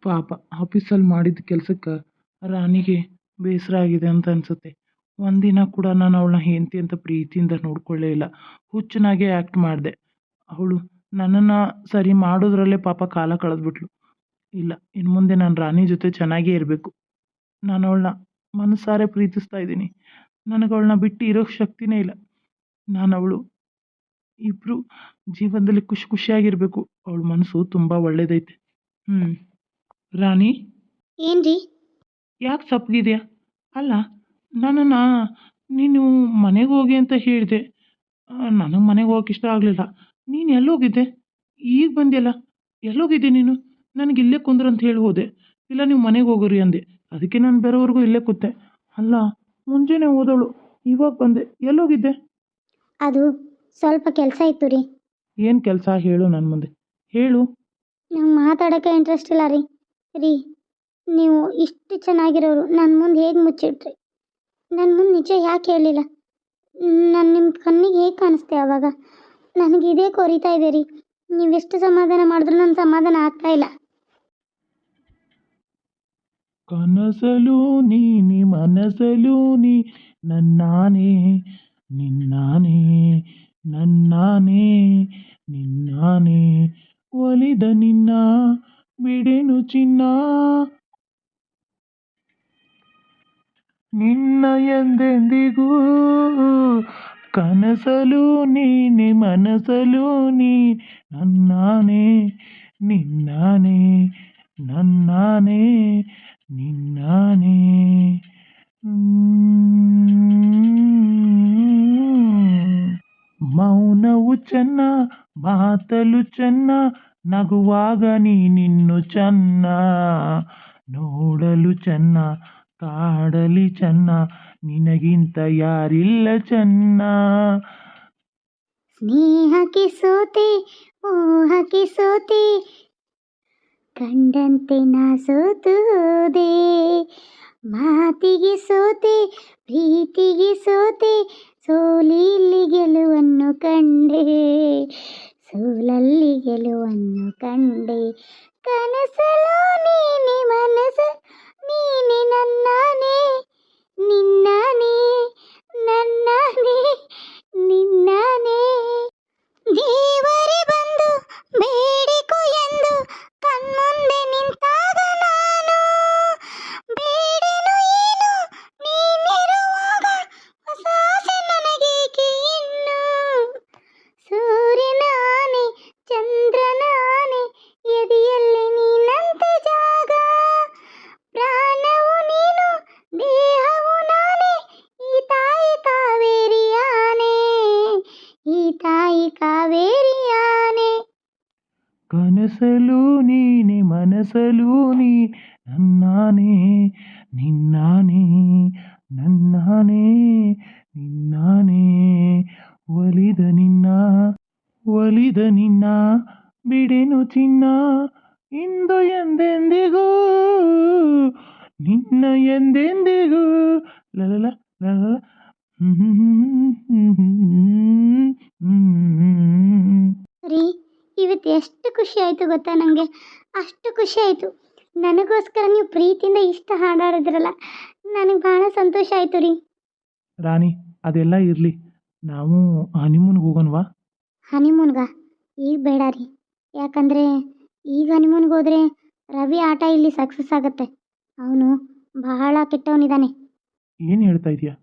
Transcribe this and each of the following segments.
ಪಾಪ ಆಫೀಸಲ್ಲಿ ಮಾಡಿದ ಕೆಲಸಕ್ಕೆ ರಾಣಿಗೆ ಬೇಸರ ಆಗಿದೆ ಅಂತ ಅನಿಸುತ್ತೆ. ಒಂದಿನ ಕೂಡ ನಾನು ಅವಳನ್ನ ಹೆಂಡತಿ ಅಂತ ಪ್ರೀತಿಯಿಂದ ನೋಡ್ಕೊಳ್ಳೇ ಇಲ್ಲ. ಹುಚ್ಚನಾಗೆ ಆ್ಯಕ್ಟ್ ಮಾಡಿದೆ. ಅವಳು ನನ್ನನ್ನು ಸರಿ ಮಾಡೋದ್ರಲ್ಲೇ ಪಾಪ ಕಾಲ ಕಳೆದ್ಬಿಟ್ಲು. ಇಲ್ಲ, ಇನ್ನು ಮುಂದೆ ನಾನು ರಾಣಿ ಜೊತೆ ಚೆನ್ನಾಗೇ ಇರಬೇಕು. ನಾನು ಅವಳನ್ನ ಮನಸಾರೆ ಪ್ರೀತಿಸ್ತಾ ಇದ್ದೀನಿ. ನನಗೆ ಅವಳನ್ನ ಬಿಟ್ಟು ಇರೋಕ್ಕೆ ಶಕ್ತಿನೇ ಇಲ್ಲ. ನಾನು ಅವಳು ಇಬ್ಬರು ಜೀವನದಲ್ಲಿ ಖುಷಿ ಖುಷಿಯಾಗಿರಬೇಕು. ಅವಳ ಮನಸ್ಸು ತುಂಬ ಒಳ್ಳೇದೈತೆ. ರಾಣಿ, ಏನ್ರಿ? ಯಾಕೆ ಸಪ್ಪಗಿದೆಯಾ? ಅಲ್ಲ, ನನ್ನನ್ನು ನೀನು ಮನೆಗೆ ಹೋಗಿ ಅಂತ ಹೇಳಿದೆ. ನನಗೆ ಮನೆಗೆ ಹೋಗಕ್ಕೆ ಇಷ್ಟ ಆಗಲಿಲ್ಲ. ನೀನು ಎಲ್ಲೋಗಿದ್ದೆ? ಈಗ ಬಂದೆಯಲ್ಲ, ಎಲ್ಲೋಗಿದ್ದೆ ನೀನು? ನನಗೆ ಇಲ್ಲೇ ಕುಂದ್ರು ಅಂತ ಹೇಳಿ ಹೋದೆ. ಇಲ್ಲ ನೀವು ಮನೆಗೆ ಹೋಗೋರಿ ಅಂದೆ. ಅದಕ್ಕೆ ನಾನು ಬೇರೆವರೆಗೂ ಇಲ್ಲೇ ಕೂತೆ. ಅಲ್ಲ, ಮುಂಜಾನೆ ಹೋದವಳು ಇವಾಗ ಬಂದೆ. ಎಲ್ಲೋಗಿದ್ದೆ? ಅದು ಸ್ವಲ್ಪ ಕೆಲಸ ಇತ್ತು ರೀ. ಏನು ಕೆಲಸ ಹೇಳು ನನ್ನ ಮುಂದೆ, ಹೇಳು. ನಂಗೆ ಮಾತಾಡೋಕ್ಕೆ ಇಂಟ್ರೆಸ್ಟ್ ಇಲ್ಲ ರೀ. ರೀ, ನೀವು ಇಷ್ಟು ಚೆನ್ನಾಗಿರೋರು ನನ್ನ ಮುಂದೆ ಹೇಗೆ ಮುಚ್ಚಿಟ್ರಿ? ನನ್ನ ಮುಂದೆ ನಿಜ ಯಾಕೆ ಹೇಳಿಲ್ಲ? ನಾನು ನಿಮ್ಮ ಕಣ್ಣಿಗೆ ಹೇಗೆ ಕಾಣಿಸ್ತೆ ಆವಾಗ? ನನಗೆ ಇದೇ ಕೊರಿತಾ ಇದೆ ರೀ. ನೀವೆಷ್ಟು ಸಮಾಧಾನ ಮಾಡಿದ್ರು ನನ್ನ ಸಮಾಧಾನ ಆಗ್ತಾ ಇಲ್ಲ. ಕನಸಲು ನೀನಿ ಮನಸಲು ನೀ ನನ್ನಾನೇ ನಿನ್ನಾನೇ ನನ್ನಾನೇ ನಿನ್ನಾನೇ ಒಲಿದ ನಿನ್ನ ಬಿಡೆನು ಚಿನ್ನ ನಿನ್ನ ಎಂದೆಂದಿಗೂ ಕನಸಲು ನೀನೆ ಮನಸಲು ನೀ ನನ್ನಾನೇ ನಿನ್ನಾನೇ ನನ್ನಾನೇ ನಿನ್ನಾನೇ. ಮೌನವು ಚೆನ್ನ ಮಾತಲು ಚೆನ್ನ ನಗುವಾಗ ನೀನಿನ್ನು ಚೆನ್ನ ನೋಡಲು ಚೆನ್ನ ಕಾಡಲಿ ಚೆನ್ನ ನಿನಗಿಂತ ಯಾರಿಲ್ಲ ಚೆನ್ನ. ಸ್ನೇಹಕ್ಕೆ ಸೋತೆ ಮೋಹಕ್ಕೆ ಸೋತೆ ಕಂಡಂತೆ ನಾ ಸೋತು ಹೋದೆ. ಮಾತಿಗೆ ಸೋತೆ ಪ್ರೀತಿಗೆ ಸೋತೆ ಸೋಲಿಲ್ಲಿ ಗೆಲುವನ್ನು ಕಂಡೆ ಸೋಲಲ್ಲಿ ಗೆಲುವನ್ನು ಕಂಡೆ. ಕನಸಲು ನೀನೆ ಮನಸ್ಸು ನೀನೆ ನನ್ನಾನೇ ನಿನ್ನಾನೇ ನನ್ನಾನೇ ನಿನ್ನಾನೇ. ದೇವರೇ ಬಂದು ಬೇಡಿಕೊ ಎಂದು ಕಣ್ಮುಂದೆ ನಿಂತಾಗ ನಾನು ಬೇಡೇನು ಏನು ನೀನಿರುವಾಗ ಹೊಸ ಆಸೆ ನನಗೇಕೆ ಇನ್ನು. ಸೂರ್ಯನಾನೆ ಚಂದ್ರನಾನೆ ಎದೆಯಲ್ಲಿ ನೀನಂತೆ ಜಾಗ. ಪ್ರಾಣವು ನೀನು ದೇಹವು ನಾನೇ ಈ ತಾಯಿ ಕಾವೇರಿಯಾನೆ ಈ ತಾಯಿ ಕಾವೇರಿಯಾನೆ. ಕನಸಲು ನೀನೆ ಮನಸಲು ನೀ ನನ್ನಾನೇ ನಿನ್ನಾನೇ ನನ್ನಾನೇ ನಿನ್ನಾನೇ ಒಲಿದ ನಿನ್ನ ಬಿಡೆನು ಚಿನ್ನ ಇಂದು ಎಂದೆಂದಿಗೂ ನಿನ್ನ ಎಂದೆಂದಿಗೂ ಲಲಲ ಲಲಲ. ರೀ, ಇವತ್ತು ಎಷ್ಟು ಖುಷಿ ಆಯಿತು ಗೊತ್ತಾ? ನನಗೆ ಅಷ್ಟು ಖುಷಿ ಆಯಿತು. ನನಗೋಸ್ಕರ ನೀವು ಪ್ರೀತಿಯಿಂದ ಇಷ್ಟು ಹಾಡಾಡಿದ್ರಲ್ಲ, ನನಗೆ ಭಾಳ ಸಂತೋಷ ಆಯಿತು ರೀ. ರಾಣಿ, ಅದೆಲ್ಲ ಇರಲಿ, ನಾವು ಹನಿಮೂನ್ಗೆ ಹೋಗೋಣವಾ? ಹನಿಮೂನ್ಗ? ಈಗ ಬೇಡ ರೀ. ಯಾಕಂದರೆ ಈಗ ಹನಿಮೂನ್ಗೆ ಹೋದರೆ ರವಿ ಆಟ ಇಲ್ಲಿ ಸಕ್ಸಸ್ ಆಗುತ್ತೆ. ಅವನು ಬಹಳ ಕೆಟ್ಟವನಿದ್ದಾನೆ. ಏನು ಹೇಳ್ತಾ ಇದೆಯಾ?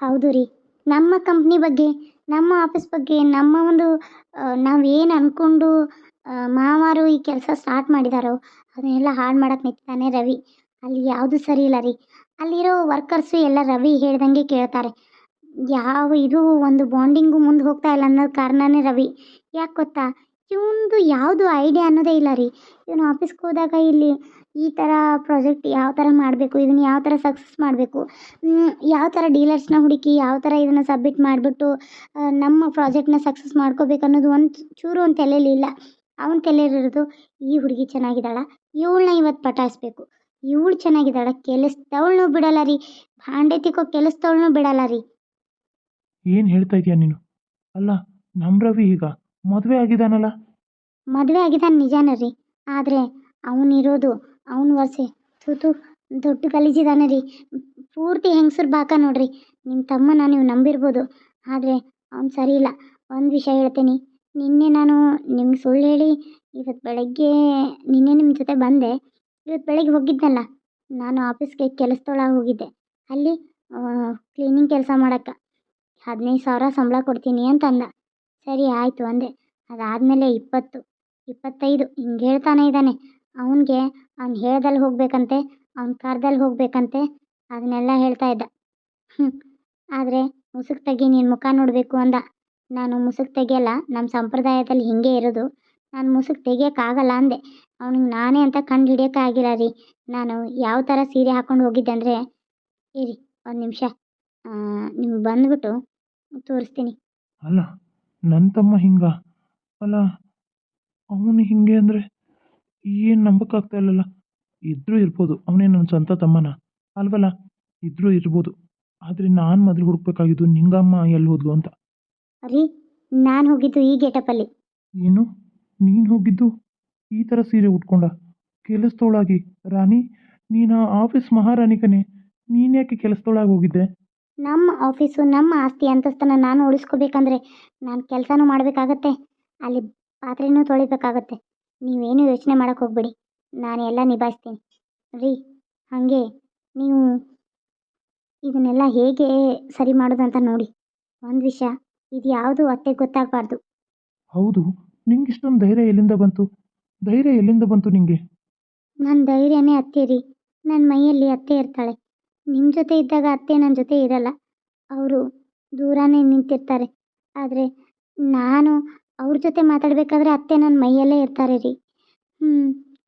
ಹೌದು ರೀ. ನಮ್ಮ ಕಂಪ್ನಿ ಬಗ್ಗೆ, ನಮ್ಮ ಆಫೀಸ್ ಬಗ್ಗೆ, ನಮ್ಮ ಒಂದು ನಾವೇನು ಅಂದ್ಕೊಂಡು ಮಾವಾರು ಈ ಕೆಲಸ ಸ್ಟಾರ್ಟ್ ಮಾಡಿದಾರೋ ಅದನ್ನೆಲ್ಲ ಹಾಳು ಮಾಡಕ್ಕೆ ನಿಂತಿದ್ದಾನೆ ರವಿ. ಅಲ್ಲಿ ಯಾವುದು ಸರಿ ಇಲ್ಲ ರೀ. ಅಲ್ಲಿರೋ ವರ್ಕರ್ಸು ಎಲ್ಲ ರವಿ ಹೇಳ್ದಂಗೆ ಕೇಳ್ತಾರೆ. ಯಾವ ಇದು ಒಂದು ಬಾಂಡಿಂಗು ಮುಂದೆ ಹೋಗ್ತಾ ಇಲ್ಲ ಅನ್ನೋ ಕಾರಣನೇ ರವಿ. ಯಾಕೆ ಗೊತ್ತಾ? ಇವನದು ಯಾವುದು ಐಡಿಯಾ ಅನ್ನೋದೇ ಇಲ್ಲ ರೀ. ಇವನು ಆಫೀಸ್ಗೆ ಹೋದಾಗ ಇಲ್ಲಿ ಈ ಥರ ಪ್ರಾಜೆಕ್ಟ್ ಯಾವ ಥರ ಮಾಡಬೇಕು, ಇದನ್ನು ಯಾವ ಥರ ಸಕ್ಸಸ್ ಮಾಡಬೇಕು, ಯಾವ ಥರ ಡೀಲರ್ಸ್ನ ಹುಡುಕಿ ಯಾವ ಥರ ಇದನ್ನು ಸಬ್ಮಿಟ್ ಮಾಡಿಬಿಟ್ಟು ನಮ್ಮ ಪ್ರಾಜೆಕ್ಟ್ನ ಸಕ್ಸಸ್ ಮಾಡ್ಕೋಬೇಕು ಅನ್ನೋದು ಒಂದು ಚೂರು ಒಂದು ತಲೆಯಲ್ಲಿ ಇಲ್ಲ. ಅವನ ತಲೆಯಲ್ಲಿರೋದು ಈ ಹುಡುಗಿ ಚೆನ್ನಾಗಿದ್ದಾಳ, ಇವಳನ್ನ ಇವತ್ತು ಪಟಾಯಿಸ್ಬೇಕು, ಇವಳು ಚೆನ್ನಾಗಿದ್ದಾಳ, ಕೆಲಸದವಳನ್ನೂ ಬಿಡಲ್ಲ ರೀ, ಭಾಂಡೆ ತಿಕ್ಕೋ ಕೆಲಸದವಳನ್ನೂ ಬಿಡಲ್ಲ ರೀ. ಏನು ಹೇಳ್ತಾ ಇದೀಯ ನೀನು? ಅಲ್ಲ, ನಮ್ಮ ರವಿ ಈಗ ಮದುವೆ ಆಗಿದ್ದಾನಲ್ಲ? ಮದುವೆ ಆಗಿದ್ದಾನೆ ನಿಜಾನ ರೀ. ಆದರೆ ಅವನಿರೋದು ಅವನು ವರ್ಷೆ ತೂತು ದೊಡ್ಡ ಗಲೀಜಿದಾನೆ ರೀ. ಪೂರ್ತಿ ಹೆಂಗಸ್ರು ಬಾಕ ನೋಡ್ರಿ. ನಿಮ್ಮ ತಮ್ಮನ ನೀವು ನಂಬಿರ್ಬೋದು, ಆದರೆ ಅವ್ನು ಸರಿ ಇಲ್ಲ. ಒಂದು ವಿಷಯ ಹೇಳ್ತೀನಿ, ನಿನ್ನೆ ನಾನು ನಿಮ್ಗೆ ಸುಳ್ಳು ಹೇಳಿ ಇವತ್ತು ಬೆಳಗ್ಗೆ ನಿನ್ನೆ ನಿಮ್ಮ ಜೊತೆ ಬಂದೆ. ಇವತ್ತು ಬೆಳಗ್ಗೆ ಹೋಗಿದ್ನಲ್ಲ, ನಾನು ಆಫೀಸ್ಗೆ ಕೆಲಸದೊಳಗೆ ಹೋಗಿದ್ದೆ. ಅಲ್ಲಿ ಕ್ಲೀನಿಂಗ್ ಕೆಲಸ ಮಾಡಕ್ಕೆ 15,000 ಸಂಬಳ ಕೊಡ್ತೀನಿ ಅಂತ ಅಂದ. ಸರಿ ಆಯಿತು ಅಂದೆ. ಅದಾದಮೇಲೆ 20, 25 ಹಿಂಗೆ ಹೇಳ್ತಾನೆ ಇದ್ದಾನೆ. ಅವನಿಗೆ ಅವ್ನು ಹೇಳ್ದಲ್ಲಿ ಹೋಗ್ಬೇಕಂತೆ, ಅವ್ನ ಕಾರ್ದಲ್ಲಿ ಹೋಗ್ಬೇಕಂತೆ, ಅದನ್ನೆಲ್ಲ ಹೇಳ್ತಾ ಇದ್ದ. ಹ್ಞೂ ಆದರೆ ಮುಸುಕ್ ತೆಗಿ, ನಿನ್ನ ಮುಖ ನೋಡಬೇಕು ಅಂದ. ನಾನು ಮುಸುಕ್ ತೆಗಿಯಲ್ಲ, ನಮ್ಮ ಸಂಪ್ರದಾಯದಲ್ಲಿ ಹಿಂಗೆ ಇರೋದು, ನಾನು ಮುಸುಕ್ ತೆಗಿಯೋಕ್ಕಾಗಲ್ಲ ಅಂದೆ. ಅವ್ನಿಗೆ ನಾನೇ ಅಂತ ಕಂಡು ಹಿಡಿಯೋಕೆ ಆಗಿಲ್ಲ ರೀ. ನಾನು ಯಾವ ಥರ ಸೀರೆ ಹಾಕ್ಕೊಂಡು ಹೋಗಿದ್ದೆ ಅಂದರೆ, ಇರಿ ಒಂದು ನಿಮಿಷ ನಿಮ್ಗೆ ಬಂದ್ಬಿಟ್ಟು ತೋರಿಸ್ತೀನಿ. ಅಲ್ಲ, ನನ್ನ ತಮ್ಮ ಹಿಂಗ ಅಲ್ಲ, ಅವನು ಹಿಂಗೆ ಅಂದರೆ ಏನು ನಂಬಕ್ಕಾಗ್ತಾ ಇಲ್ಲಲ್ಲ. ಇದ್ರೂ ಇರ್ಬೋದು, ಅವನೇ ನನ್ನ ಸ್ವಂತ ತಮ್ಮನ ಅಲ್ವಲ್ಲ, ಇದ್ರೂ ಇರ್ಬೋದು. ಆದರೆ ನಾನು ಮೊದಲು ಹುಡುಕ್ಬೇಕಾಗಿದ್ದು ನಿಂಗಮ್ಮ ಎಲ್ಲಿ ಹೋದ್ಲು ಅಂತ. ರೀ, ನಾನು ಹೋಗಿದ್ದು ಈ ಗೆಟಪಲ್ಲಿ. ಏನು, ನೀನು ಹೋಗಿದ್ದು ಈ ಥರ ಸೀರೆ ಉಟ್ಕೊಂಡ ಕೆಲಸದೊಳಗೆ? ರಾಣಿ, ನೀನು ಆಫೀಸ್ ಮಹಾರಾಣಿ ಕಣೆ, ನೀನು ಯಾಕೆ ಕೆಲಸದೊಳಗೆ ಹೋಗಿದ್ದೆ? ನಮ್ಮ ಆಫೀಸು, ನಮ್ಮ ಆಸ್ತಿ ಅಂತಸ್ತನ್ನು ನಾನು ಉಳಿಸ್ಕೋಬೇಕಂದ್ರೆ ನಾನು ಕೆಲಸನೂ ಮಾಡಬೇಕಾಗತ್ತೆ, ಅಲ್ಲಿ ಪಾತ್ರೆನೂ ತೊಳಿಬೇಕಾಗತ್ತೆ. ನೀವೇನು ಯೋಚನೆ ಮಾಡೋಕ್ಕೆ ಹೋಗ್ಬೇಡಿ, ನಾನು ಎಲ್ಲ ನಿಭಾಯಿಸ್ತೀನಿ. ರೀ, ಹಾಗೆ ನೀವು ಇದನ್ನೆಲ್ಲ ಹೇಗೆ ಸರಿ ಮಾಡೋದಂತ ನೋಡಿ. ಒಂದು ವಿಷಯ, ಇದು ಯಾವುದು ಅತ್ತೆಗೆ ಗೊತ್ತಾಗಬಾರ್ದು. ಹೌದು, ನಿಂಗೆ ಇಷ್ಟೊಂದು ಧೈರ್ಯ ಎಲ್ಲಿಂದ ಬಂತು? ಧೈರ್ಯ ಎಲ್ಲಿಂದ ಬಂತು ನಿಂಗೆ? ನನ್ನ ಧೈರ್ಯನೇ ಅತ್ತೆ ರೀ. ನನ್ನ ಮೈಯಲ್ಲಿ ಅತ್ತೆ ಇರ್ತಾಳೆ. ನಿಮ್ಮ ಜೊತೆ ಇದ್ದಾಗ ಅತ್ತೆ ನನ್ನ ಜೊತೆ ಇರಲ್ಲ, ಅವರು ದೂರನೇ ನಿಂತಿರ್ತಾರೆ. ಆದರೆ ನಾನು ಅವ್ರ ಜೊತೆ ಮಾತಾಡಬೇಕಾದ್ರೆ ಅತ್ತೆ ನನ್ನ ಮೈಯಲ್ಲೇ ಇರ್ತಾರೆ ರೀ.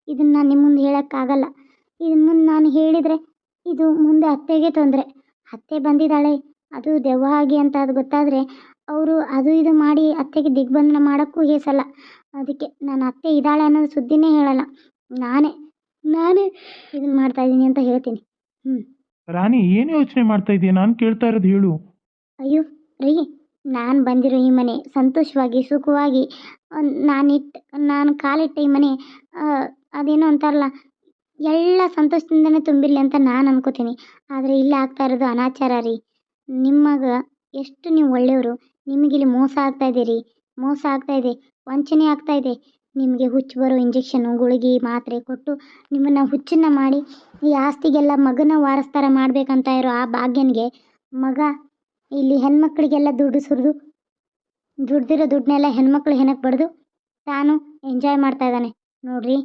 ಇದನ್ನು ನಾನು ನಿಮ್ಮ ಮುಂದೆ ಹೇಳೋಕ್ಕಾಗಲ್ಲ. ಇದನ್ನ ಮುಂದೆ ನಾನು ಹೇಳಿದರೆ ಇದು ಮುಂದೆ ಅತ್ತೆಗೆ ತೊಂದರೆ. ಅತ್ತೆ ಬಂದಿದ್ದಾಳೆ, ಅದು ದೆವ್ವ ಆಗಿ ಅಂತ ಅದು ಗೊತ್ತಾದರೆ ಅವರು ಅದು ಇದು ಮಾಡಿ ಅತ್ತೆಗೆ ದಿಗ್ಬಂಧನ ಮಾಡೋಕ್ಕೂ ಹೇಸಲ್ಲ. ಅದಕ್ಕೆ ನಾನು ಅತ್ತೆ ಇದ್ದಾಳೆ ಅನ್ನೋದು ಸುದ್ದಿನೇ ಹೇಳಲ್ಲ. ನಾನೇ ನಾನೇ ಇದನ್ನು ಮಾಡ್ತಾಯಿದ್ದೀನಿ ಅಂತ ಹೇಳ್ತೀನಿ. ರಾಣಿ, ಏನು ಯೋಚನೆ ಮಾಡ್ತಾ ಇದೀಯ? ನಾನು ಕೇಳ್ತಾ ಇರೋದು ಹೇಳು. ಅಯ್ಯೋ ರೀ, ನಾನು ಬಂದಿರೋ ಈ ಮನೆ ಸಂತೋಷವಾಗಿ ಸುಖವಾಗಿ, ನಾನು ಕಾಲಿಟ್ಟ ಈ ಮನೆ ಅದೇನೋ ಅಂತಾರಲ್ಲ, ಎಲ್ಲ ಸಂತೋಷದಿಂದನೇ ತುಂಬಿರಲಿ ಅಂತ ನಾನು ಅನ್ಕೋತೀನಿ. ಆದರೆ ಇಲ್ಲಿ ಆಗ್ತಾ ಇರೋದು ಅನಾಚಾರ ರೀ. ನಿಮಗೆ ಎಷ್ಟು ನೀವು ಒಳ್ಳೆಯವರು, ನಿಮಗಿಲ್ಲಿ ಮೋಸ ಆಗ್ತಾಯಿದೆ, ಮೋಸ ಆಗ್ತಾಯಿದೆ, ವಂಚನೆ ಆಗ್ತಾಯಿದೆ. ನಿಮಗೆ ಹುಚ್ಚು ಬರೋ ಇಂಜೆಕ್ಷನು, ಗುಳಿಗೆ, ಮಾತ್ರೆ ಕೊಟ್ಟು ನಿಮ್ಮನ್ನು ಹುಚ್ಚನ್ನು ಮಾಡಿ ಈ ಆಸ್ತಿಗೆಲ್ಲ ಮಗನ ವಾರಸ್ದಾರ ಮಾಡಬೇಕಂತ ಇರೋ ಆ ಭಾಗ್ಯನಿಗೆ ಮಗ ಇಲ್ಲಿ ಹೆಣ್ಮಕ್ಳಿಗೆಲ್ಲ ದುಡ್ಡು ಸುರಿದು ದುಡ್ದಿರೋ ದುಡ್ಡನ್ನೆಲ್ಲ ಹೆಣ್ಮಕ್ಳು ಹೆಣಕ್ಕೆ ಬಡ್ದು ತಾನು ಎಂಜಾಯ್ ಮಾಡ್ತಾ ಇದ್ದಾನೆ ನೋಡ್ರಿ.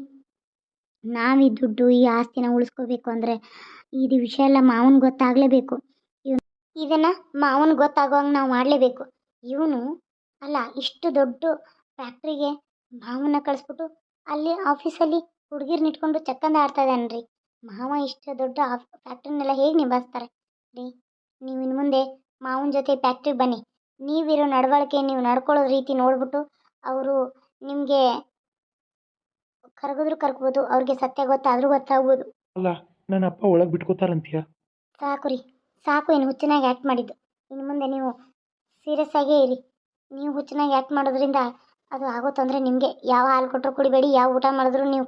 ನಾವು ಈ ದುಡ್ಡು, ಈ ಆಸ್ತಿನ ಉಳಿಸ್ಕೋಬೇಕು ಅಂದರೆ ಇದು ವಿಷಯ ಎಲ್ಲ ಮಾವನಿಗೆ ಗೊತ್ತಾಗಲೇಬೇಕು. ಇದನ್ನು ಮಾವನಿಗೆ ಗೊತ್ತಾಗೋಂಗೆ ನಾವು ಮಾಡಲೇಬೇಕು. ಇವನು ಅಲ್ಲ, ಇಷ್ಟು ದೊಡ್ಡ ಫ್ಯಾಕ್ಟ್ರಿಗೆ ಮಾವನ್ನ ಕಳಿಸ್ಬಿಟ್ಟು ಅಲ್ಲಿ ಆಫೀಸಲ್ಲಿ ಹುಡುಗಿರ್ನ ಇಟ್ಕೊಂಡು ಚಕ್ಕಂದ ಆಡ್ತಾ ಇದ್ದಾನೆ ರೀ. ಮಾವ ಇಷ್ಟು ದೊಡ್ಡ ಫ್ಯಾಕ್ಟ್ರಿನೆಲ್ಲ ಹೇಗೆ ನಿಭಾಯಿಸ್ತಾರೆ ರೀ? ನೀವು ಇನ್ನು ಮುಂದೆ ಮಾವನ ಜೊತೆ ಫ್ಯಾಕ್ಟ್ರಿಗೆ ಬನ್ನಿ. ನೀವಿರೋ ನಡವಳಿಕೆ, ನೀವು ನಡ್ಕೊಳ್ಳೋ ರೀತಿ ನೋಡ್ಬಿಟ್ಟು ಅವರು ನಿಮಗೆ ಕರಗಿದ್ರು ಕರ್ಗ್ಬೋದು, ಅವ್ರಿಗೆ ಸತ್ಯ ಗೊತ್ತಾದರೂ ಗೊತ್ತಾಗ್ಬೋದು. ಅಲ್ಲ, ನನ್ನ ಅಪ್ಪ ಒಳಗೆ ಬಿಟ್ಕೋತಾರಂತೀಯ? ಸಾಕು ರೀ, ಸಾಕು. ಇನ್ನು ಹುಚ್ಚನಾಗಿ ಆ್ಯಕ್ಟ್ ಮಾಡಿದ್ದು. ಇನ್ನು ಮುಂದೆ ನೀವು ಸೀರಿಯಸ್ ಆಗೇ ಇರಿ. ನೀವು ಹುಚ್ಚನಾಗಿ ಆ್ಯಕ್ಟ್ ಮಾಡೋದ್ರಿಂದ ಅದು ಆಗೋ ತೊಂದರೆ ನಿಮಗೆ. ಯಾವ ಹಾಲು ಕೊಟ್ಟರು ಕುಡಿಬೇಡಿ, ಯಾವ ಊಟ ಮಾಡಿದ್ರು ನೀವು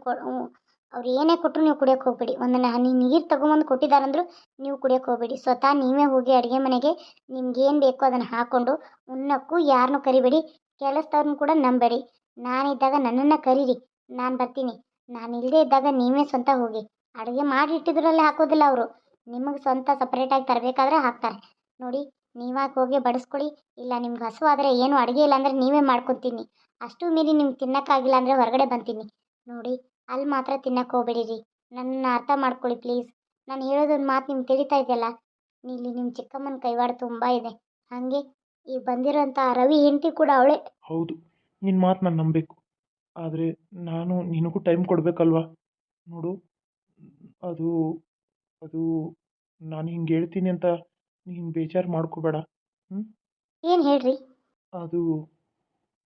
ಅವ್ರು ಏನೇ ಕೊಟ್ಟರು ನೀವು ಕುಡಿಯೋಕ್ಕೆ ಹೋಗಬೇಡಿ. ಒಂದನ್ನು ಹನಿ ನೀರು ತೊಗೊಂಬಂದು ಕೊಟ್ಟಿದ್ದಾರಂದ್ರೂ ನೀವು ಕುಡಿಯೋಕ್ಕೆ ಹೋಗಬೇಡಿ. ಸ್ವತಃ ನೀವೇ ಹೋಗಿ ಅಡುಗೆ ಮನೆಗೆ ನಿಮ್ಗೇನು ಬೇಕೋ ಅದನ್ನು ಹಾಕ್ಕೊಂಡು ಉಣ್ಣಕ್ಕೂ ಯಾರನ್ನೂ ಕರಿಬೇಡಿ. ಕೆಲಸದವ್ರನ್ನ ಕೂಡ ನಂಬೇಡಿ. ನಾನಿದ್ದಾಗ ನನ್ನನ್ನು ಕರೀರಿ, ನಾನು ಬರ್ತೀನಿ. ನಾನು ಇಲ್ಲದೇ ಇದ್ದಾಗ ನೀವೇ ಸ್ವಂತ ಹೋಗಿ ಅಡುಗೆ ಮಾಡಿ ಇಟ್ಟಿದ್ರಲ್ಲೇ ಹಾಕೋದಿಲ್ಲ ಅವರು. ನಿಮಗೆ ಸ್ವಂತ ಸಪ್ರೇಟಾಗಿ ತರಬೇಕಾದ್ರೆ ಹಾಕ್ತಾರೆ ನೋಡಿ. ನೀವಾಗಿ ಹೋಗಿ ಬಡಿಸ್ಕೊಳ್ಳಿ. ಇಲ್ಲ ನಿಮ್ಗೆ ಹಸು ಆದರೆ ಏನು ಅಡುಗೆ ಇಲ್ಲ ಅಂದರೆ ನೀವೇ ಮಾಡ್ಕೊತೀನಿ. ಅಷ್ಟು ಮೀರಿ ನಿಮ್ಗೆ ತಿನ್ನೋಕ್ಕಾಗಿಲ್ಲ ಅಂದರೆ ಹೊರಗಡೆ ಬಂತೀನಿ ನೋಡಿ. ಅಲ್ಲಿ ಮಾತ್ರ ತಿನ್ನಕ್ಕೆ ಹೋಗ್ಬೇಡಿರಿ. ನನ್ನ ಅರ್ಥ ಮಾಡ್ಕೊಳ್ಳಿ ಪ್ಲೀಸ್. ನಾನು ಹೇಳೋದೊಂದು ಮಾತು ನಿಮ್ಗೆ ತಿಳಿತಾ ಇದೆಯಲ್ಲ. ಇಲ್ಲಿ ನಿಮ್ಮ ಚಿಕ್ಕಮ್ಮನ ಕೈವಾಡ ತುಂಬ ಇದೆ. ಹಾಗೆ ಈಗ ಬಂದಿರೋಂಥ ರವಿ ಹೆಂಡತಿ ಕೂಡ ಅವಳೇ. ಹೌದು, ನಿನ್ನ ಮಾತು ನಾನು ನಂಬಬೇಕು. ಆದರೆ ನಾನು ನಿನಗೂ ಟೈಮ್ ಕೊಡಬೇಕಲ್ವಾ? ನೋಡು, ಅದು ಅದು ನಾನು ಹಿಂಗೆ ಹೇಳ್ತೀನಿ ಅಂತ ನೀನು ಬೇಜಾರು ಮಾಡ್ಕೋಬೇಡ. ಏನು ಹೇಳ್ರಿ? ಅದು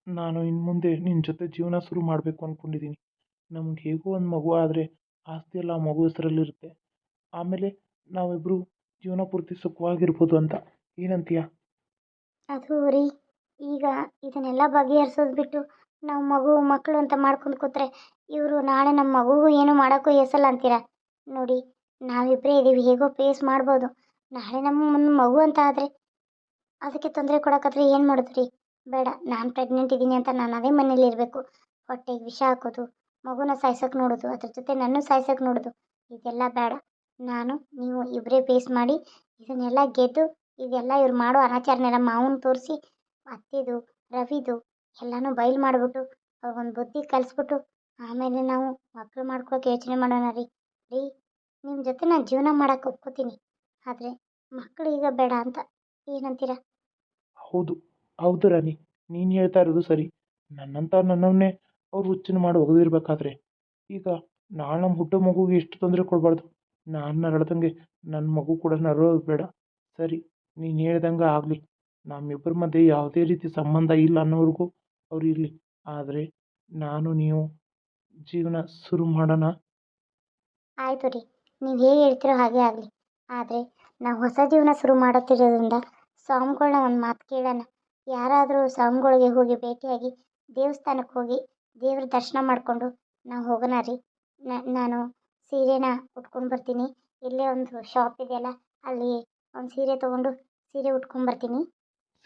ನಾನು ಇನ್ನು ಮುಂದೆ ನಿನ್ನ ಜೊತೆ ಜೀವನ ಶುರು ಮಾಡಬೇಕು ಅಂದ್ಕೊಂಡಿದ್ದೀನಿ. ನಮ್ಗೆ ಹೇಗೋ ಒಂದು ಮಗು ಆದರೆ ಆಸ್ತಿ ಎಲ್ಲ ಆ ಮಗು ಹೆಸರಲ್ಲಿರುತ್ತೆ. ಆಮೇಲೆ ನಾವಿಬ್ಬರು ಜೀವನ ಪೂರ್ತಿ ಸುಖವಾಗಿರ್ಬೋದು ಅಂತ. ಏನಂತೀಯ? ಅದು ರೀ, ಈಗ ಇದನ್ನೆಲ್ಲ ಬಗೆಹರಿಸೋದು ಬಿಟ್ಟು ನಾವು ಮಕ್ಕಳು ಅಂತ ಮಾಡ್ಕೊಂಡು ಕೂತ್ರೆ ಇವರು ನಾಳೆ ನಮ್ಮ ಮಗುಗೂ ಏನು ಮಾಡೋಕ್ಕೂ ಹೆಸಲ್ಲ ಅಂತೀರ. ನೋಡಿ, ನಾವಿಬ್ಬರೇ ಇದ್ದೀವಿ, ಹೇಗೋ ಫೇಸ್ ಮಾಡ್ಬೋದು. ನಾಳೆ ನಮ್ಮ ಮಗು ಅಂತ ಆದರೆ ಅದಕ್ಕೆ ತೊಂದರೆ ಕೊಡೋಕ್ಕಾದ್ರೆ ಏನು ಮಾಡಿದ್ರಿ? ಬೇಡ, ನಾನು ಪ್ರೆಗ್ನೆಂಟ್ ಇದ್ದೀನಿ ಅಂತ ನಾನು ಅದೇ ಮನೇಲಿ ಇರಬೇಕು. ಹೊಟ್ಟೆಗೆ ವಿಷ ಹಾಕೋದು, ಮಗುನ ಸಾಯ್ಸೋಕೆ ನೋಡೋದು, ಅದ್ರ ಜೊತೆ ನನ್ನೂ ಸಾಯ್ಸೋಕೆ ನೋಡೋದು, ಇದೆಲ್ಲ ಬೇಡ. ನಾನು ನೀವು ಇಬ್ಬರೇ ಫೇಸ್ ಮಾಡಿ ಇದನ್ನೆಲ್ಲ ಗೆದ್ದು, ಇದೆಲ್ಲ ಇವ್ರು ಮಾಡೋ ಅನಾಚಾರನೆಲ್ಲ ಮಾವನ ತೋರಿಸಿ, ಅತ್ತೆದು ರವಿದು ಎಲ್ಲನೂ ಬಯಲು ಮಾಡಿಬಿಟ್ಟು ಅವ್ರಿಗೊಂದು ಬುದ್ಧಿ ಕಲಿಸ್ಬಿಟ್ಟು ಆಮೇಲೆ ನಾವು ಮಕ್ಕಳು ಮಾಡ್ಕೊಳಕ್ಕೆ ಯೋಚನೆ ಮಾಡೋಣ ರೀ. ರೀ, ನಿಮ್ಮ ಜೊತೆ ನಾನು ಜೀವನ ಮಾಡೋಕೆ ಒಪ್ಕೋತೀನಿ, ಆದರೆ ಮಕ್ಕಳು ಈಗ ಬೇಡ ಅಂತ ಏನಂತೀರ? ಹೌದು ಹೌದು ರಾಣಿ, ನೀನು ಹೇಳ್ತಾ ಇರೋದು ಸರಿ. ನನ್ನವನ್ನೇ ಅವ್ರು ಹುಚ್ಚನ್ನು ಮಾಡಿ ಒಗೆದಿರ್ಬೇಕಾದ್ರೆ ಈಗ ನಾಳೆ ನಮ್ಮ ಹುಟ್ಟೋ ಮಗುಗೆ ಎಷ್ಟು ತೊಂದರೆ ಕೊಡಬಾರ್ದು. ನಾನು ನರಳ್ದಂಗೆ ನನ್ನ ಮಗು ಕೂಡ ನರಳೋದು ಬೇಡ. ಸರಿ, ನೀನು ಹೇಳ್ದಂಗೆ ಆಗಲಿ. ನಮ್ಮಿಬ್ಬರ ಮಧ್ಯೆ ಯಾವುದೇ ರೀತಿ ಸಂಬಂಧ ಇಲ್ಲ ಅನ್ನೋವರೆಗೂ ಅವ್ರು ಇರಲಿ. ಆದರೆ ನಾನು ನೀವು ಜೀವನ ಶುರು ಮಾಡೋಣ. ಆಯಿತು ರೀ, ನೀವು ಹೇಗೆ ಹೇಳ್ತಿರೋ ಹಾಗೆ ಆಗಲಿ. ಆದರೆ ನಾವು ಹೊಸ ಜೀವನ ಶುರು ಮಾಡುತ್ತಿರೋದ್ರಿಂದ ಸ್ವಾಮಿಗಳನ್ನ ಒಂದು ಮಾತು ಕೇಳೋಣ. ಯಾರಾದರೂ ಸ್ವಾಮಿಗಳಿಗೆ ಹೋಗಿ ಭೇಟಿಯಾಗಿ ದೇವಸ್ಥಾನಕ್ಕೆ ಹೋಗಿ ದೇವ್ರ ದರ್ಶನ ಮಾಡಿಕೊಂಡು ನಾವು ಹೋಗೋಣ ರೀ. ನಾನು ಸೀರೆನ ಉಟ್ಕೊಂಡು ಬರ್ತೀನಿ. ಇಲ್ಲೇ ಒಂದು ಶಾಪ್ ಇದೆಯಲ್ಲ, ಅಲ್ಲಿ ಒಂದು ಸೀರೆ ತೊಗೊಂಡು ಸೀರೆ ಉಟ್ಕೊಂಡ್ಬರ್ತೀನಿ.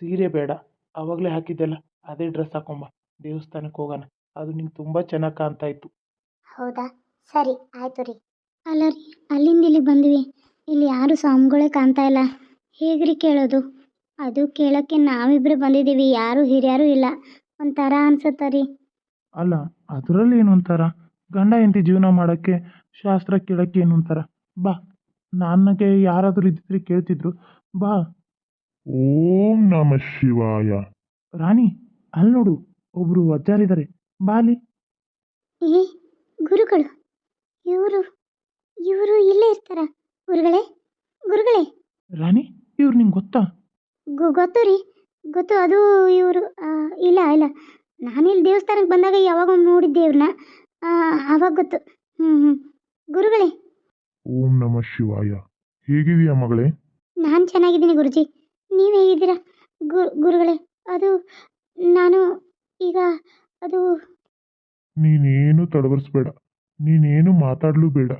ಸೀರೆ ಬೇಡ, ಆವಾಗಲೇ ಹಾಕಿದ್ದೆಲ್ಲ ಅದೇ ಡ್ರೆಸ್ ಹಾಕೊಂಬ, ದೇವಸ್ಥಾನಕ್ಕೆ ಹೋಗೋಣ. ಅದು ನಿಂಗೆ ತುಂಬ ಚೆನ್ನಾಗಿ ಕಾಣ್ತಾ ಇತ್ತು. ಹೌದಾ, ಸರಿ ಆಯಿತು ರೀ. ಅಲ್ಲ ರೀ, ಅಲ್ಲಿಂದ ಇಲ್ಲಿಗೆ ಬಂದ್ವಿ, ಇಲ್ಲಿ ಯಾರು ಸ್ವಾಮಿಗಳೇ ಕಾಣ್ತಾ ಇಲ್ಲ, ಹೇಗ್ರಿ ಕೇಳೋದು? ಅದು ಕೇಳೋಕ್ಕೆ ನಾವಿಬ್ಬರು ಬಂದಿದ್ದೀವಿ, ಯಾರು ಹಿರಿಯರು ಇಲ್ಲ. ಒಂಥರ ಅನ್ಸುತ್ತೆ ರೀ. ಅಲ್ಲ, ಅದರಲ್ಲಿ ಏನು ಅಂತಾರ? ಗಂಡ ಹೆಂಡತಿ ಜೀವನ ಮಾಡೋಕ್ಕೆ ಶಾಸ್ತ್ರ ಕೇಳೋಕ್ಕೆ ಏನು ಅಂತಾರ? ಬಾ, ನನಗೆ ಯಾರಾದರೂ ಇದ್ದಿದ್ರೆ ಕೇಳ್ತಿದ್ರು. ಬಾ ಓಂ ನಮ ಶಿವಾಯ. ರಾಣಿ, ಅಲ್ಲಿ ನೋಡು, ಒಬ್ರು ಅಜ್ಜಾರಿದ್ದಾರೆ. ಬಾ ಅಲ್ಲಿ. ಏ ಗುರುಗಳು, ಇವರು ಇವರು ಇಲ್ಲೇ ಇರ್ತಾರ? ಗುರುಗಳೇ, ಗುರುಗಳೇ. ರಾಣಿ, ಇವ್ರು ನಿಂಗೆ ಗೊತ್ತಾ? ಗೊತ್ತು ರೀ, ಗೊತ್ತು. ಅದು ಇವರು ಇಲ್ಲ ಇಲ್ಲ, ನಾನಿಲ್ಲಿ ದೇವಸ್ಥಾನಕ್ಕೆ ಬಂದಾಗ ಯಾವಾಗೊಮ್ಮೆ ನೋಡಿದ್ದೆ ಇವ್ರನ್ನ, ಆವಾಗ ಗೊತ್ತು. ಗುರುಗಳೇ. ಓಂ ನಮ ಶಿವಾಯ. ಹೇಗಿದೆಯಾ ಮಗಳೇ? ನಾನು ಚೆನ್ನಾಗಿದ್ದೀನಿ ಗುರುಜಿ, ನೀವು ಹೇಗಿದ್ದೀರಾ? ಗುರುಗಳೇ, ಅದು ನಾನು ಈಗ ಅದು ನೀನೇನು ತಡವರಿಸ್ಬೇಡ, ನೀನೇನು ಮಾತಾಡಲೂ ಬೇಡ.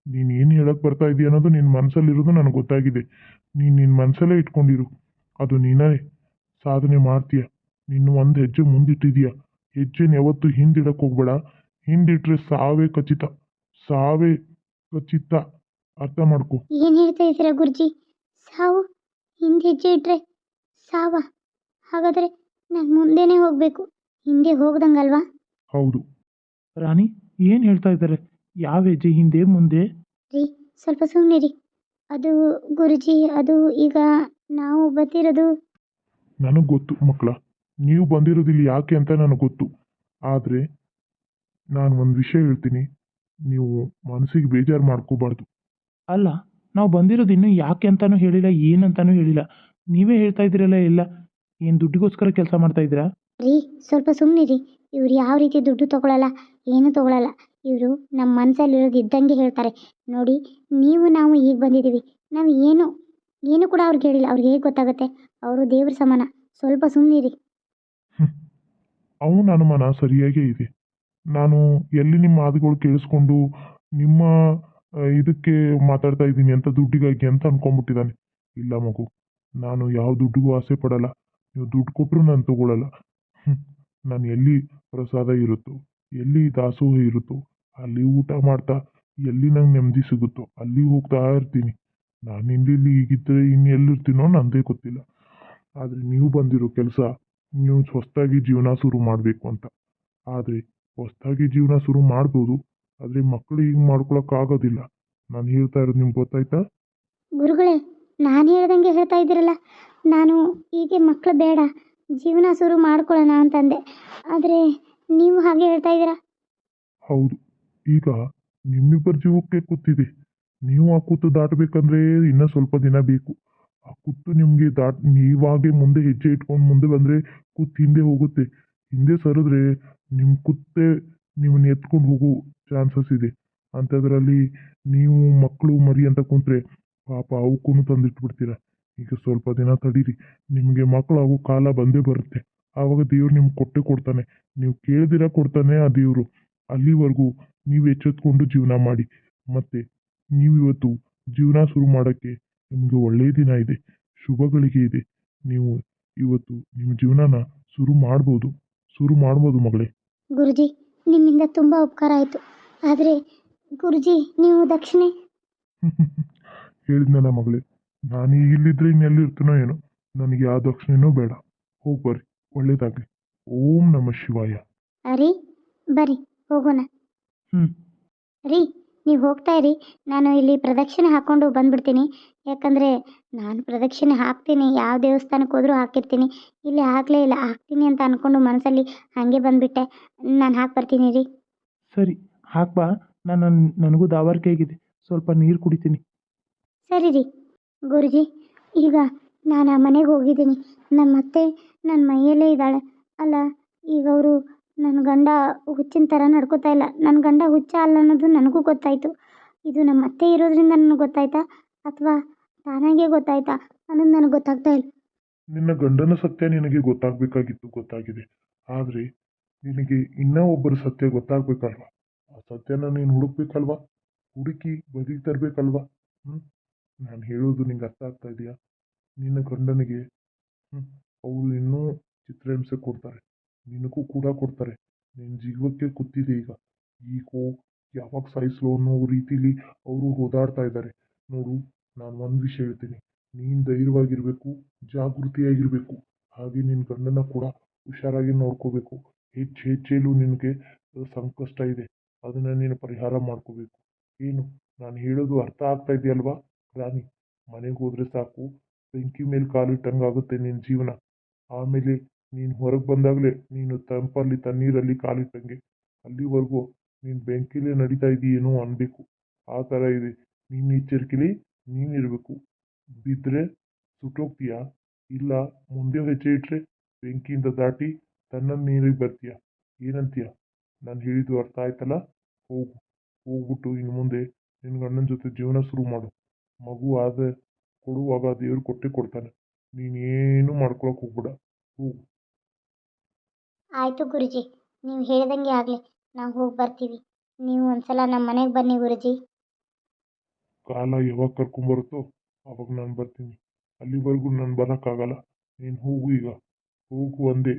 ನೀನೇನು ಹೇಳಕ್ ಬರ್ತಾ ಇದೀಯ ಅನ್ನೋದು ನಿನ್ನ ಮನಸ್ಸಲ್ಲಿರೋದು ನನಗೆ ಗೊತ್ತಾಗಿದೆ. ನಿನ್ನ ಮನಸ್ಸಲ್ಲೇ ಇಟ್ಕೊಂಡಿರು, ಅದು ನೀನೇ ಸಾಧನೆ ಮಾಡ್ತೀಯ. ನಿನ್ನ ಒಂದು ಹೆಜ್ಜೆ ಮುಂದಿಟ್ಟಿದೀಯ, ಹೆಜ್ಜೆನ ಯಾವತ್ತೂ ಹಿಂದಿಡಕ್ಕೆ ಹೋಗ್ಬೇಡ. ಹಿಂದಿಟ್ರೆ ಸಾವೇ ಖಚಿತ, ಸಾವೇ ಖಚಿತ. ಅರ್ಥ ಮಾಡ್ಕೊ. ಏನು ಹೇಳ್ತಾ ಇದ್ದೀರಾ ಗುರುಜಿ? ಸಾವು ಹಿಂದೆ ಹೆಜ್ಜೆ ಇಟ್ರೆ ಸಾವ? ಹಾಗಾದರೆ ನಾನು ಮುಂದೆನೇ ಹೋಗಬೇಕು, ಹಿಂದೆ ಹೋಗ್ದಂಗಲ್ವಾ? ಹೌದು. ರಾಣಿ, ಏನು ಹೇಳ್ತಾ ಇದ್ದಾರೆ? ಯಾವ ಹೆಜ್ಜೆ ಹಿಂದೆ ಮುಂದೆ? ರೀ, ಸ್ವಲ್ಪ ಸುಮ್ಮನೆ ರೀ. ಅದು ಗುರುಜಿ, ಅದು ಈಗ ನಾವು ಬಂದಿರೋದು. ನನಗೆ ಗೊತ್ತು ಮಕ್ಕಳ, ನೀವು ಬಂದಿರೋದಿಲ್ಲ ಯಾಕೆ ಅಂತ ನನಗೆ ಗೊತ್ತು. ಆದರೆ ನಾನು ಒಂದು ವಿಷಯ ಹೇಳ್ತೀನಿ, ನೀವು ಮನಸ್ಸಿಗೆ ಬೇಜಾರು ಮಾಡ್ಕೋಬಾರ್ದು. ಅಲ್ಲ, ನಾವು ಬಂದಿರೋದು ಇನ್ನೂ ಯಾಕೆ ಅಂತಾನೂ ಹೇಳಿಲ್ಲ, ಏನಂತಾನೂ ಹೇಳಿಲ್ಲ. ನೀವೇ ಹೇಳ್ತಾ ಇದ್ದೀರಲ್ಲ ಎಲ್ಲ. ಏನು ದುಡ್ಡಿಗೋಸ್ಕರ ಕೆಲಸ ಮಾಡ್ತಾ ಇದ್ದೀರಾ? ರೀ, ಸ್ವಲ್ಪ ಸುಮ್ಮನೆ ರೀ. ಇವ್ರು ಯಾವ ರೀತಿ ದುಡ್ಡು ತೊಗೊಳಲ್ಲ, ಏನು ತೊಗೊಳಲ್ಲ. ಇವರು ನಮ್ಮ ಮನಸ್ಸಲ್ಲಿರೋದು ಇದ್ದಂಗೆ ಹೇಳ್ತಾರೆ. ನೋಡಿ, ನಾವು ಈಗ ಬಂದಿದ್ದೀವಿ, ನಾವು ಏನು ಕೂಡ ಅವ್ರಿಗೆ ಹೇಳಿಲ್ಲ. ಅವ್ರಿಗೆ ಹೇಗೆ ಗೊತ್ತಾಗುತ್ತೆ? ಅವರು ದೇವ್ರ ಸಮಾನ. ಸ್ವಲ್ಪ ಸುಮ್ಮನೆ ರೀ. ಅವನ ಅನುಮಾನ ಸರಿಯಾಗೇ ಇದೆ. ನಾನು ಎಲ್ಲಿ ನಿಮ್ಮ ಮಾತುಗಳು ಕೇಳಿಸ್ಕೊಂಡು ನಿಮ್ಮ ಇದಕ್ಕೆ ಮಾತಾಡ್ತಾ ಇದ್ದೀನಿ ಅಂತ, ದುಡ್ಡಿಗಾಗಿ ಅಂತ ಅನ್ಕೊಂಡ್ಬಿಟ್ಟಿದ್ದಾನೆ. ಇಲ್ಲ ಮಗು, ನಾನು ಯಾವ ದುಡ್ಡಿಗೂ ಆಸೆ ಪಡಲ್ಲ. ನೀವು ದುಡ್ಡು ಕೊಟ್ಟರು ನಾನು ತಗೊಳ್ಳಲ್ಲ. ನಾನು ಎಲ್ಲಿ ಪ್ರಸಾದ ಇರುತ್ತೋ, ಎಲ್ಲಿ ದಾಸೋಹ ಇರುತ್ತೋ, ಅಲ್ಲಿ ಊಟ ಮಾಡ್ತಾ ಎಲ್ಲಿ ನಂಗೆ ನೆಮ್ಮದಿ ಸಿಗುತ್ತೋ ಅಲ್ಲಿ ಹೋಗ್ತಾ ಇರ್ತೀನಿ. ನಾನು ಇಲ್ಲಿ ಹೀಗಿದ್ದರೆ ಇನ್ನು ಎಲ್ಲಿರ್ತೀನೋ ನಂದೇ ಗೊತ್ತಿಲ್ಲ. ಆದರೆ ನೀವು ಬಂದಿರೋ ಕೆಲಸ, ನೀವು ಹೊಸದಾಗಿ ಜೀವನ ಶುರು ಮಾಡಬೇಕು ಅಂತ. ಆದರೆ ಹೊಸದಾಗಿ ಜೀವನ ಶುರು ಮಾಡ್ಬೋದು, ಆದರೆ ಮಕ್ಕಳು ಈಗ ಮಾಡ್ಕೊಳಕ್ಕಾಗೋದಿಲ್ಲ. ನಾನು ಹೇಳ್ತಾ ಇರೋದು ನಿಮ್ಗೆ ಗೊತ್ತಾಯ್ತಾ? ಗುರುಗಳೇ, ನಾನು ಹೇಳ್ದಂಗೆ ಹೇಳ್ತಾ ಇದ್ದೀರಲ್ಲ. ನಾನು ಹೀಗೆ ಮಕ್ಕಳು ಬೇಡ, ಜೀವನ ಶುರು ಮಾಡ್ಕೊಳ್ಳೋಣ ಅಂತಂದೆ. ಆದರೆ ನೀವು ಹಾಗೆ ಹೇಳ್ತಾ ಇದ್ದೀರಾ. ಹೌದು, ಈಗ ನಿಮ್ಮಿಬ್ಬರ ಜೀವಕ್ಕೆ ಕೂತಿದೆ. ನೀವು ಆ ಕೂತು ದಾಟಬೇಕಂದ್ರೆ ಇನ್ನೂ ಸ್ವಲ್ಪ ದಿನ ಬೇಕು. ಆ ಕುತ್ತು ನಿಮಗೆ ನೀವಾಗೆ ಮುಂದೆ ಹೆಜ್ಜೆ ಇಟ್ಕೊಂಡು ಮುಂದೆ ಬಂದರೆ ಕುತ್ತು ಹಿಂದೆ ಹೋಗುತ್ತೆ. ಹಿಂದೆ ಸರಿದ್ರೆ ನಿಮ್ಮ ಕುತ್ತೆ ನಿಮ್ಮನ್ನ ಎತ್ಕೊಂಡು ಹೋಗೋ ಚಾನ್ಸಸ್ ಇದೆ. ಅಂಥದ್ರಲ್ಲಿ ನೀವು ಮಕ್ಕಳು ಮರಿ ಅಂತ ಕುಂತ್ರೆ ಪಾಪ ಅವಕ್ಕೂ ತಂದಿಟ್ಬಿಡ್ತೀರ. ಈಗ ಸ್ವಲ್ಪ ದಿನ ತಡೀರಿ, ನಿಮಗೆ ಮಕ್ಕಳಾಗೋ ಕಾಲ ಬಂದೇ ಬರುತ್ತೆ. ಆವಾಗ ದೇವ್ರು ನಿಮ್ಗೆ ಕೊಟ್ಟೆ ಕೊಡ್ತಾನೆ. ನೀವು ಕೇಳ್ದಿರ ಕೊಡ್ತಾನೆ ಆ ದೇವರು. ಅಲ್ಲಿವರೆಗೂ ನೀವು ಎಚ್ಚೆತ್ಕೊಂಡು ಜೀವನ ಮಾಡಿ. ಮತ್ತೆ ನೀವು ಇವತ್ತು ಜೀವನ ಶುರು ಮಾಡೋಕ್ಕೆ ನಿಮಗೆ ಒಳ್ಳೆಯ ದಿನ ಇದೆ, ಶುಭಗಳಿಗೆ ಇದೆ. ನೀವು ಇವತ್ತು ನಿಮ್ಮ ಜೀವನನ ಶುರು ಮಾಡ್ಬೋದು ಮಗಳೇ. ಗುರುಜಿ, ನಿಮ್ಮಿಂದ ತುಂಬ ಉಪಕಾರ ಆಯಿತು. ಆದರೆ ಗುರುಜಿ, ನೀವು ದಕ್ಷಿಣೆ ಹೇಳಿದ್ನಲ್ಲ ಮಗಳೇ, ನಾನು ಈಗ ಇಲ್ಲಿದ್ರೆ ಇನ್ನೆಲ್ಲಿರ್ತೀನೋ ಏನೋ, ನನಗೆ ಯಾವ ದಕ್ಷಿಣೆನೂ ಬೇಡ. ಹೋಗಿ ಬರ್ರಿ, ಒಳ್ಳೇದಾಗಲಿ. ಓಂ ನಮ ಶಿವಾಯ. ರೀ, ಬರ್ರಿ ಹೋಗೋಣ. ಹ್ಞೂ ರೀ, ನೀವು ಹೋಗ್ತಾ ಇರಿ, ನಾನು ಇಲ್ಲಿ ಪ್ರದಕ್ಷಿಣೆ ಹಾಕ್ಕೊಂಡು ಬಂದ್ಬಿಡ್ತೀನಿ. ಯಾಕಂದರೆ ನಾನು ಪ್ರದಕ್ಷಿಣೆ ಹಾಕ್ತೀನಿ, ಯಾವ ದೇವಸ್ಥಾನಕ್ಕೆ ಹೋದರೂ ಹಾಕಿರ್ತೀನಿ. ಇಲ್ಲಿ ಹಾಕಲೇ ಇಲ್ಲ, ಹಾಕ್ತೀನಿ ಅಂತ ಅಂದ್ಕೊಂಡು ಮನಸ್ಸಲ್ಲಿ ಹಾಗೆ ಬಂದುಬಿಟ್ಟೆ. ನಾನು ಹಾಕಿ ಬರ್ತೀನಿ ರೀ. ಸರಿ, ಹಾಕ್ಬಾ. ನನಗೂ ದಾವರ್ಕೆ ಆಗಿದೆ, ಸ್ವಲ್ಪ ನೀರು ಕುಡಿತೀನಿ. ಸರಿ ರೀ. ಗುರುಜಿ, ಈಗ ನಾನು ಆ ಮನೆಗೆ ಹೋಗಿದ್ದೀನಿ. ನಮ್ಮ ಅತ್ತೆ ನನ್ನ ಮೈಯಲ್ಲೇ ಇದ್ದಾಳೆ. ಅಲ್ಲ, ಈಗ ಅವರು ನನ್ನ ಗಂಡ ಹುಚ್ಚಿನ ಥರ ನಡ್ಕೋತಾ ಇಲ್ಲ. ನನ್ನ ಗಂಡ ಹುಚ್ಚ ಅಲ್ಲ ಅನ್ನೋದು ನನಗೂ ಗೊತ್ತಾಯಿತು. ಇದು ನಮ್ಮ ಅತ್ತೆ ಇರೋದ್ರಿಂದ ನನಗೆ ಗೊತ್ತಾಯ್ತಾ, ಅಥವಾ ತಾನಾಗೇ ಗೊತ್ತಾಯ್ತಾ ಅನ್ನೋದು ನನಗೆ ಗೊತ್ತಾಗ್ತಾ ಇಲ್ಲ. ನಿನ್ನ ಗಂಡನ ಸತ್ಯ ನಿನಗೆ ಗೊತ್ತಾಗಿದೆ. ಆದರೆ ನಿನಗೆ ಇನ್ನೂ ಒಬ್ಬರ ಸತ್ಯ ಗೊತ್ತಾಗ್ಬೇಕಲ್ವಾ? ಆ ಸತ್ಯನ ನೀನು ಹುಡುಕ್ಬೇಕಲ್ವಾ? ಹುಡುಕಿ ಬದಿಗೆ ತರಬೇಕಲ್ವಾ? ನಾನು ಹೇಳೋದು ನಿಂಗೆ ಅರ್ಥ ಆಗ್ತಾ ಇದೆಯಾ? ನಿನ್ನ ಗಂಡನಿಗೆ ಅವರು ಇನ್ನೂ ಚಿತ್ರಹಿಂಸೆ ಕೊಡ್ತಾರೆ, ನಿನಗೂ ಕೂಡ ಕೊಡ್ತಾರೆ. ನಿನ್ನ ಜೀವಕ್ಕೆ ಕೂತಿದೆ ಈಗ. ಈಗೋ ಯಾವಾಗ ಸಾಯಿಸ್ಲೋ ಅನ್ನೋ ರೀತಿಲಿ ಅವರು ಓದಾಡ್ತಾ ಇದ್ದಾರೆ. ನೋಡು, ನಾನು ಒಂದು ವಿಷಯ ಹೇಳ್ತೀನಿ, ನೀನು ಧೈರ್ಯವಾಗಿರಬೇಕು, ಜಾಗೃತಿಯಾಗಿರಬೇಕು. ಹಾಗೆ ನಿನ್ನ ಗಂಡನ ಕೂಡ ಹುಷಾರಾಗಿ ನೋಡ್ಕೋಬೇಕು. ಹೆಚ್ಚೇಲು ನಿನಗೆ ಸಂಕಷ್ಟ ಇದೆ, ಅದನ್ನು ನೀನು ಪರಿಹಾರ ಮಾಡ್ಕೋಬೇಕು. ಏನು ನಾನು ಹೇಳೋದು ಅರ್ಥ ಆಗ್ತಾ ಇದೆಯಲ್ವಾ ರಾಣಿ? ಮನೆಗೆ ಹೋದರೆ ಸಾಕು, ಬೆಂಕಿ ಮೇಲೆ ಕಾಲಿಟ್ಟಂಗಾಗುತ್ತೆ ನಿನ್ನ ಜೀವನ. ಆಮೇಲೆ ನೀನು ಹೊರಗೆ ಬಂದಾಗಲೇ ನೀನು ತಂಪಲ್ಲಿ ತಣ್ಣೀರಲ್ಲಿ ಕಾಲಿಟ್ಟಂಗೆ. ಅಲ್ಲಿವರೆಗೂ ನೀನು ಬೆಂಕಿಲೇ ನಡೀತಾ ಇದೆಯೇನೋ ಅನ್ಬೇಕು. ಆ ಥರ ಇದೆ. ನೀನು ಎಚ್ಚರಿಕೆಲಿ ನೀನಿರಬೇಕು. ಬಿದ್ದರೆ ಸುಟ್ಟೋಗ್ತೀಯಾ? ಇಲ್ಲ ಮುಂದೆ ಹೆಜ್ಜೆ ಇಟ್ಟರೆ ಬೆಂಕಿಯಿಂದ ದಾಟಿ ತನ್ನ ನೀರಿಗೆ ಬರ್ತೀಯ. ಏನಂತೀಯ? ನಾನು ಹೇಳಿದ್ದು ಅರ್ಥ ಆಯ್ತಲ್ಲ? ಹೋಗ್ಬಿಟ್ಟು ಇನ್ನು ಮುಂದೆ ನಿನ್ನ ಗಂಡನ ಜೊತೆ ಜೀವನ ಶುರು ಮಾಡು. ಮಗು ಕೊಡುವಾಗ ದೇವ್ರು ಕೊಟ್ಟೇ ಕೊಡ್ತಾನೆ. ನೀನೇನು ಮಾಡ್ಕೊಳಕ್ಕೆ ಹೋಗ್ಬೇಡ. ಹೋಗು. ಆಯಿತು ಗುರುಜಿ, ನೀವು ಹೇಳ್ದಂಗೆ ಆಗಲಿ, ನಾವು ಹೋಗಿ ಬರ್ತೀವಿ. ನೀವು ಒಂದ್ಸಲ ನಮ್ಮ ಮನೆಗೆ ಬನ್ನಿ ಗುರುಜಿ. ಕಾಲ ಯಾವಾಗ ಕರ್ಕೊಂಬರುತ್ತೋ ಅವಾಗ ನಾನು ಬರ್ತೀನಿ. ಅಲ್ಲಿವರೆಗೂ ನಾನು ಬರೋಕ್ಕಾಗಲ್ಲ. ನೀನು ಹೋಗು ಈಗ. ಹೋಗು ಅಂದೆ.